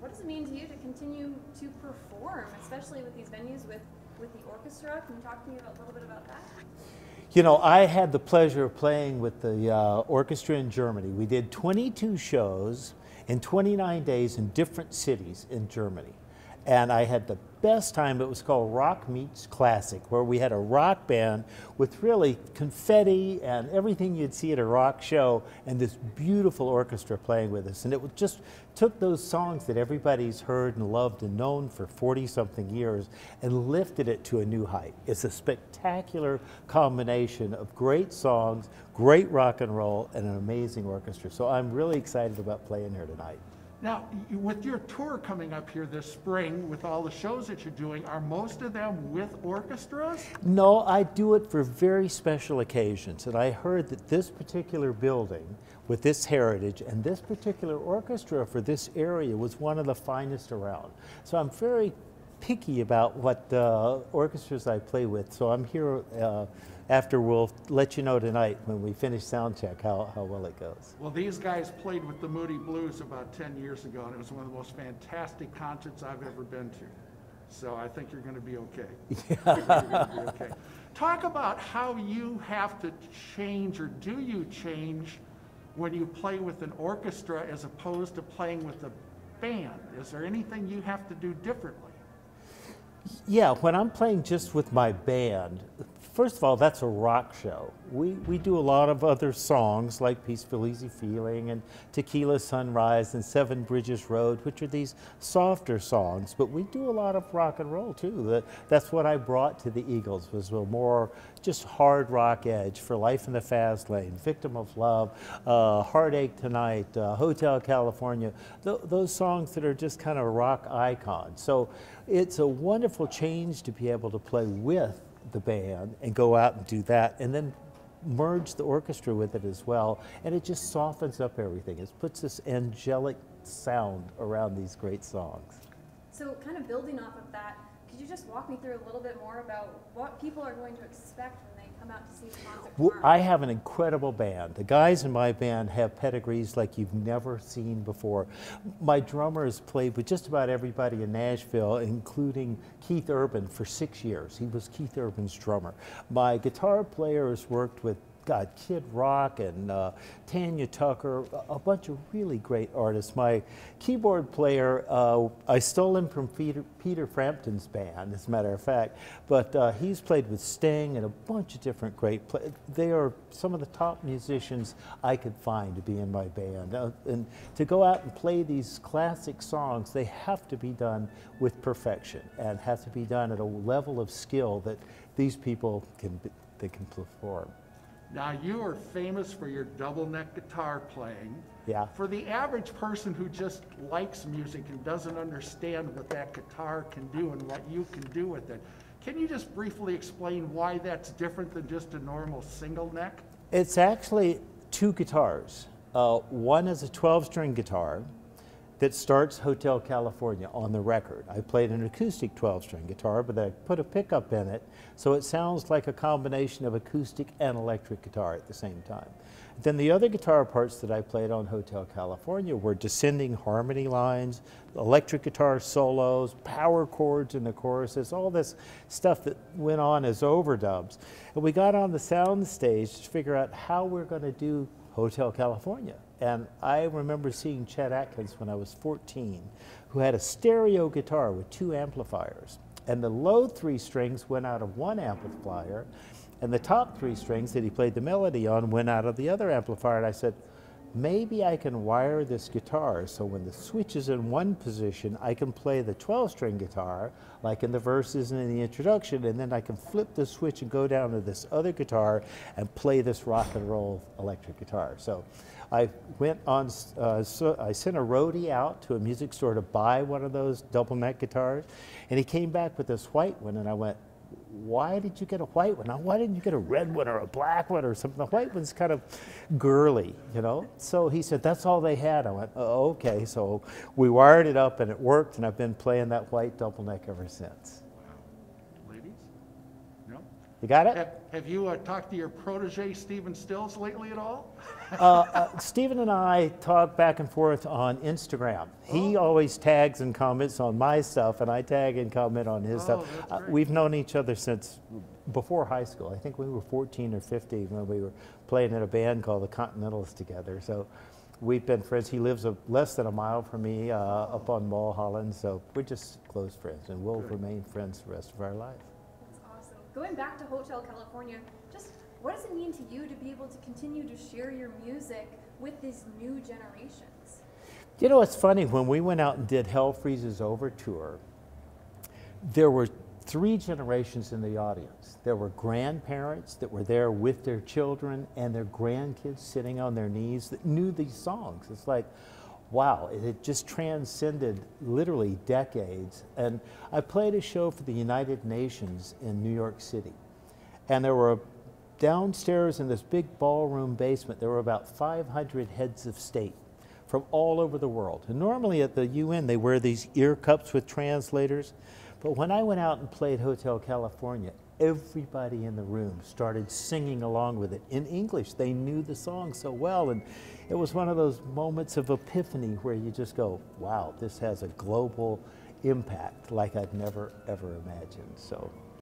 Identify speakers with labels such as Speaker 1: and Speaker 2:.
Speaker 1: what does it mean to you to continue to perform, especially with these venues with the orchestra? Can you talk to me a little bit about that?
Speaker 2: You know, I had the pleasure of playing with the orchestra in Germany. We did 22 shows in 29 days in different cities in Germany. And I had the best time. It was called Rock Meets Classic, where we had a rock band with really confetti and everything you'd see at a rock show, and this beautiful orchestra playing with us. And it just took those songs that everybody's heard and loved and known for 40-something years and lifted it to a new height. It's a spectacular combination of great songs, great rock and roll, and an amazing orchestra. So I'm really excited about playing here tonight.
Speaker 3: Now, with your tour coming up here this spring, with all the shows that you're doing, are most of them with orchestras?
Speaker 2: No, I do it for very special occasions. And I heard that this particular building, with this heritage, and this particular orchestra for this area was one of the finest around. So I'm very picky about what orchestras I play with. So I'm here after. We'll let you know tonight when we finish sound check how well it goes.
Speaker 3: Well, these guys played with the Moody Blues about 10 years ago, and it was one of the most fantastic concerts I've ever been to. So I think you're going to be okay. You're going to be okay. Talk about how you have to change, or do you change, when you play with an orchestra as opposed to playing with a band. Is there anything you have to do differently?
Speaker 2: Yeah, when I'm playing just with my band, first of all, that's a rock show. We do a lot of other songs like Peaceful Easy Feeling and Tequila Sunrise and Seven Bridges Road, which are these softer songs, but we do a lot of rock and roll too. That's what I brought to the Eagles, was a more just hard rock edge for Life in the Fast Lane, Victim of Love, Heartache Tonight, Hotel California, those songs that are just kind of rock icons. So it's a wonderful change to be able to play with the band and go out and do that, and then merge the orchestra with it as well, and it just softens up everything. It puts this angelic sound around these great songs.
Speaker 1: So kind of building off of that, could you just walk me through a little bit more about what people are going to expect when they come out to see the concert tomorrow?
Speaker 2: Well, I have an incredible band. The guys in my band have pedigrees like you've never seen before. My drummer has played with just about everybody in Nashville, including Keith Urban for 6 years. He was Keith Urban's drummer. My guitar player has worked with Kid Rock and Tanya Tucker, a bunch of really great artists. My keyboard player, I stole him from Peter Frampton's band, as a matter of fact, but he's played with Sting and a bunch of different great players. They are some of the top musicians I could find to be in my band. And to go out and play these classic songs, they have to be done with perfection and have to be done at a level of skill that these people can perform.
Speaker 3: Now, you are famous for your double neck guitar playing.
Speaker 2: Yeah.
Speaker 3: For the average person who just likes music and doesn't understand what that guitar can do and what you can do with it, can you just briefly explain why that's different than just a normal single neck?
Speaker 2: It's actually two guitars. One is a 12-string guitar that starts Hotel California on the record. I played an acoustic 12-string guitar, but I put a pickup in it, so it sounds like a combination of acoustic and electric guitar at the same time. Then the other guitar parts that I played on Hotel California were descending harmony lines, electric guitar solos, power chords in the choruses, all this stuff that went on as overdubs. And we got on the sound stage to figure out how we're going to do Hotel California. And I remember seeing Chet Atkins when I was 14, who had a stereo guitar with 2 amplifiers. And the low 3 strings went out of one amplifier, and the top 3 strings that he played the melody on went out of the other amplifier. And I said, maybe I can wire this guitar so when the switch is in one position, I can play the 12-string guitar, like in the verses and in the introduction, and then I can flip the switch and go down to this other guitar and play this rock and roll electric guitar. So I went on, I sent a roadie out to a music store to buy one of those double neck guitars, and he came back with this white one, and I went, why did you get a white one? Now, why didn't you get a red one or a black one or something? The white one's kind of girly, you know? So he said, that's all they had. I went, oh, okay. So we wired it up and it worked, and I've been playing that white double neck ever since.
Speaker 3: Wow. Ladies? No?
Speaker 2: You got it?
Speaker 3: Have you talked to your protege, Stephen Stills, lately at all?
Speaker 2: Stephen and I talk back and forth on Instagram. He always tags and comments on my stuff, and I tag and comment on his stuff.
Speaker 3: That's great.
Speaker 2: We've known each other since before high school. I think we were 14 or 15 when we were playing in a band called the Continentals together. So we've been friends. He lives less than a mile from me up on Mulholland, so we're just close friends, and we'll remain friends the rest of our life.
Speaker 1: That's awesome. Going back to Hotel California, just what does it mean to you to be able to continue to share your music with these new generations?
Speaker 2: You know, it's funny, when we went out and did Hell Freezes Over tour, there were 3 generations in the audience. There were grandparents that were there with their children and their grandkids sitting on their knees that knew these songs. It's like, wow, it had just transcended literally decades. And I played a show for the United Nations in New York City. And there were downstairs in this big ballroom basement, there were about 500 heads of state from all over the world. And normally at the UN, they wear these ear cups with translators. But when I went out and played Hotel California, everybody in the room started singing along with it in English. They knew the song so well, and it was one of those moments of epiphany where you just go, wow, this has a global impact like I'd never, ever imagined. So